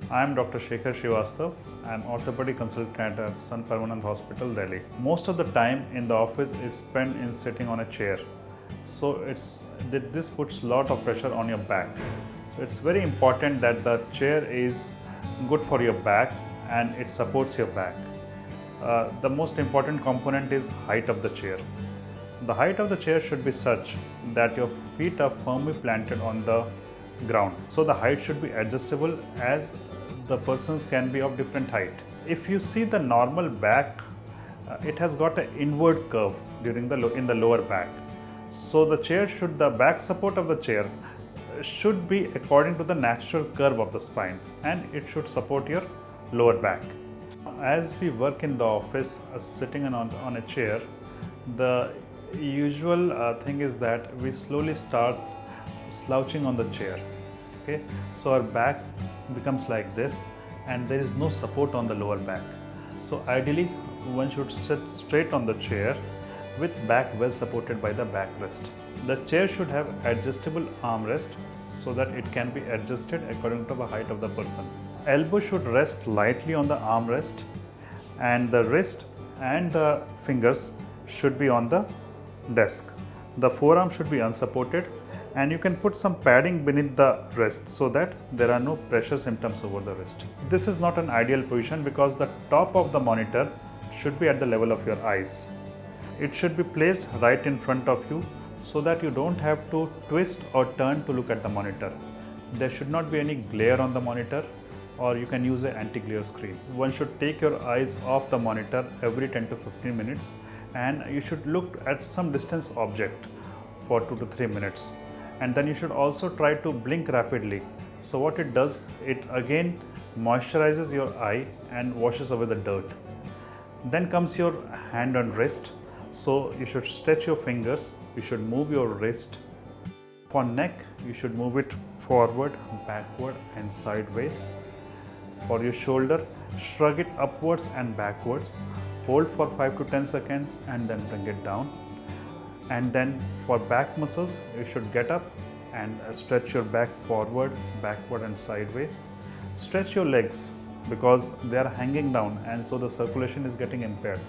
I am Dr. Shekhar Srivastav. I am orthopedic consultant at Sun Permanent Hospital, Delhi. Most of the time in the office is spent in sitting on a chair. So this puts a lot of pressure on your back. So it's very important that the chair is good for your back and it supports your back. The most important component is height of the chair. The height of the chair should be such that your feet are firmly planted on the ground. So the height should be adjustable as the persons can be of different height. If you see the normal back, it has got an inward curve in the lower back. So the back support of the chair should be according to the natural curve of the spine, and it should support your lower back. As we work in the office sitting on a chair, the usual thing is that we slowly start slouching on the chair. Okay, so our back becomes like this and there is no support on the lower back. So ideally one should sit straight on the chair with back well supported by the backrest. The chair should have adjustable armrest so that it can be adjusted according to the height of the person. Elbow should rest lightly on the armrest and the wrist and the fingers should be on the desk. The forearm should be unsupported and you can put some padding beneath the wrist so that there are no pressure symptoms over the wrist. This is not an ideal position because the top of the monitor should be at the level of your eyes. It should be placed right in front of you so that you don't have to twist or turn to look at the monitor. There should not be any glare on the monitor, or you can use an anti-glare screen. One should take your eyes off the monitor every 10 to 15 minutes and you should look at some distance object for 2 to 3 minutes. And then you should also try to blink rapidly. So what it does, it again moisturizes your eye and washes away the dirt. Then comes your hand and wrist. So you should stretch your fingers, you should move your wrist. For neck, you should move it forward, backward and sideways. For your shoulder, shrug it upwards and backwards. Hold for 5 to 10 seconds and then bring it down. And then for back muscles, you should get up and stretch your back forward, backward and sideways. Stretch your legs because they are hanging down and so the circulation is getting impaired.